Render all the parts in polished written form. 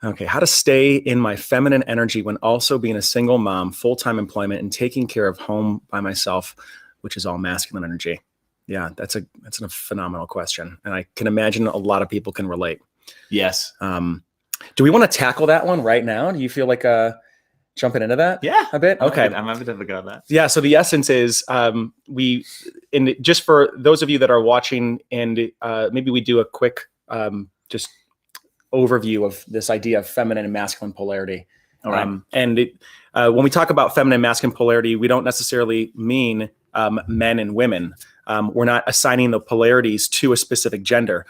Okay. How to stay in my feminine energy when also being a single mom, full-time employment, and taking care of home by myself, which is all masculine energy. Yeah, that's a phenomenal question. And I can imagine a lot of people can relate. Yes. Do we want to tackle that one right now? Do you feel like jumping into that? Yeah, a bit? Okay. I'm happy to have a go at that. Yeah. So the essence is just for those of you that are watching, and maybe we do a quick just overview of this idea of feminine and masculine polarity. All right. When we talk about feminine and masculine polarity, we don't necessarily mean men and women. We're not assigning the polarities to a specific gender.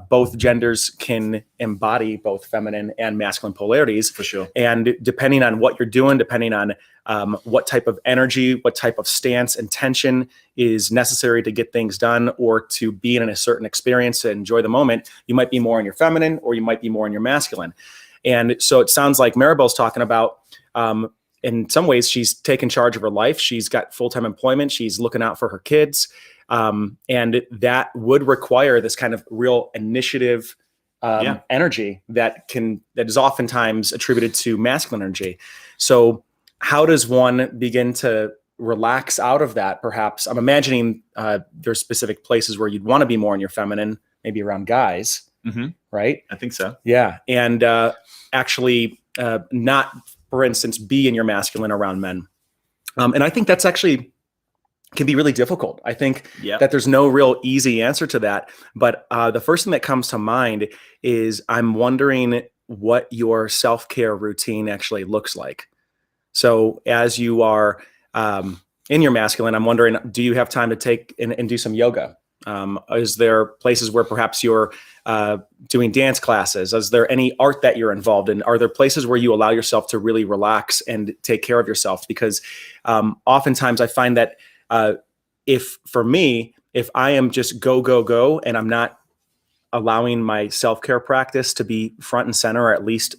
Both genders can embody both feminine and masculine polarities. For sure. And depending on what you're doing, depending on what type of energy, what type of stance and tension is necessary to get things done or to be in a certain experience and enjoy the moment, you might be more in your feminine or you might be more in your masculine. And so it sounds like Maribel's talking about, in some ways, she's taken charge of her life. She's got full-time employment. She's looking out for her kids. And that would require this kind of real initiative energy that is oftentimes attributed to masculine energy. So how does one begin to relax out of that? Perhaps I'm imagining there's specific places where you'd want to be more in your feminine, maybe around guys, right? I think so. Yeah. And actually not, for instance, be in your masculine around men. And I think that's actually can be really difficult. I think that there's no real easy answer to that. But the first thing that comes to mind is I'm wondering what your self-care routine actually looks like. So as you are in your masculine, I'm wondering, do you have time to take and do some yoga? Is there places where perhaps you're doing dance classes? Is there any art that you're involved in? Are there places where you allow yourself to really relax and take care of yourself? Because oftentimes I find that if I am just go, and I'm not allowing my self-care practice to be front and center, or at least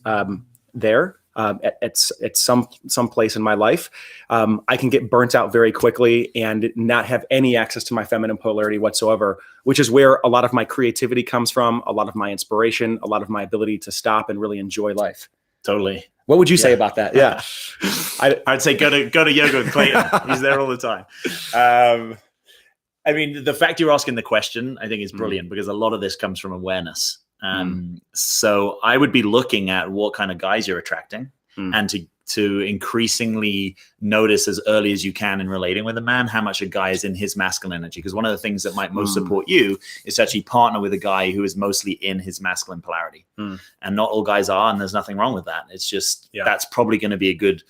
there at some place in my life, I can get burnt out very quickly and not have any access to my feminine polarity whatsoever, which is where a lot of my creativity comes from, a lot of my inspiration, a lot of my ability to stop and really enjoy life. Totally. What would you say about that? Yeah. I'd say go to yoga with Clayton. He's there all the time. I mean, the fact you're asking the question, I think is brilliant because a lot of this comes from awareness. So I would be looking at what kind of guys you're attracting and to increasingly notice as early as you can in relating with a man, how much a guy is in his masculine energy. Because one of the things that might most support you is to actually partner with a guy who is mostly in his masculine polarity. And not all guys are, and there's nothing wrong with that. It's just, that's probably going to be a good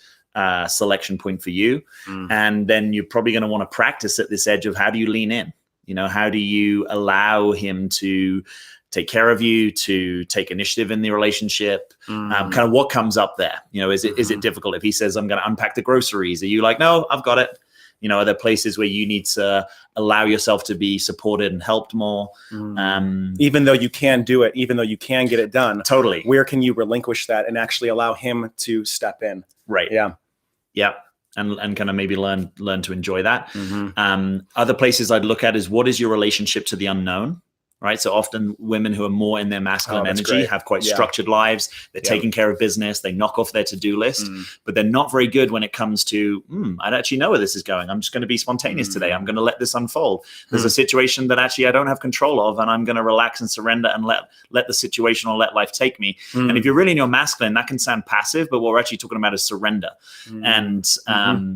selection point for you. And then you're probably going to want to practice at this edge of how do you lean in? You know, how do you allow him to take care of you, to take initiative in the relationship? Kind of what comes up there? You know, is it difficult if he says, I'm going to unpack the groceries? Are you like, no, I've got it? You know, are there places where you need to allow yourself to be supported and helped more? Even though you can do it, even though you can get it done. Totally. Where can you relinquish that and actually allow him to step in? Right. Yeah. Yeah. And kind of maybe learn to enjoy that. Other places I'd look at is, what is your relationship to the unknown? Right. So often women who are more in their masculine energy have quite structured lives. They're taking care of business. They knock off their to-do list, but they're not very good when it comes to, I don't actually know where this is going. I'm just going to be spontaneous today. I'm going to let this unfold. There's a situation that actually I don't have control of, and I'm going to relax and surrender and let the situation or let life take me. And if you're really in your masculine, that can sound passive, but what we're actually talking about is surrender. And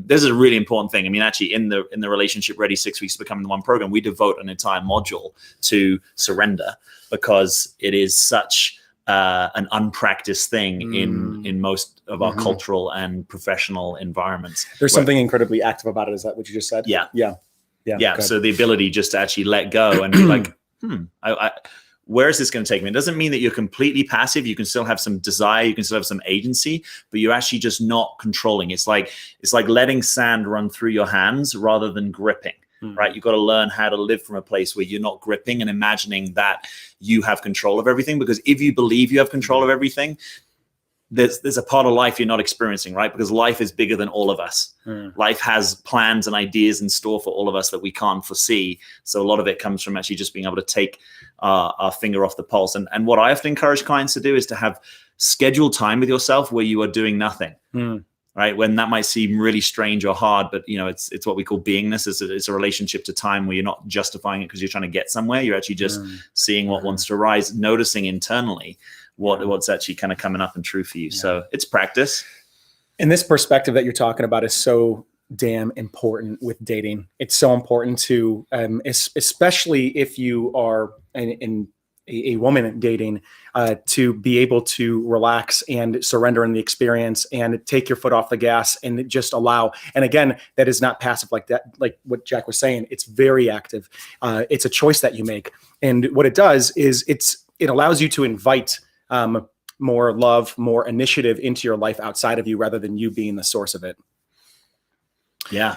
this is a really important thing. I mean, actually in the Relationship Ready 6 Weeks to Becoming the One program, we devote an entire module to surrender, because it is such an unpracticed thing in most of our cultural and professional environments. There's something incredibly active about it. Is that what you just said? Yeah. Good. So the ability just to actually let go and be like, where is this going to take me? It doesn't mean that you're completely passive. You can still have some desire. You can still have some agency, but you're actually just not controlling. It's like letting sand run through your hands rather than gripping. Right? You've got to learn how to live from a place where you're not gripping and imagining that you have control of everything. Because if you believe you have control of everything, there's a part of life you're not experiencing, right? Because life is bigger than all of us. Life has plans and ideas in store for all of us that we can't foresee. So a lot of it comes from actually just being able to take our finger off the pulse. And what I often encourage clients to do is to have schedule time with yourself where you are doing nothing. Right? When that might seem really strange or hard, but it's what we call beingness. It's a relationship to time where you're not justifying it because you're trying to get somewhere. You're actually just seeing what wants to arise, noticing internally what's actually kind of coming up and true for you. So it's practice. And this perspective that you're talking about is so damn important with dating. It's so important to, especially if you are in a woman dating, to be able to relax and surrender in the experience and take your foot off the gas and just allow. And again, that is not passive like that, like what Jack was saying. It's very active. It's a choice that you make. And what it does is it allows you to invite more love, more initiative into your life outside of you rather than you being the source of it. Yeah.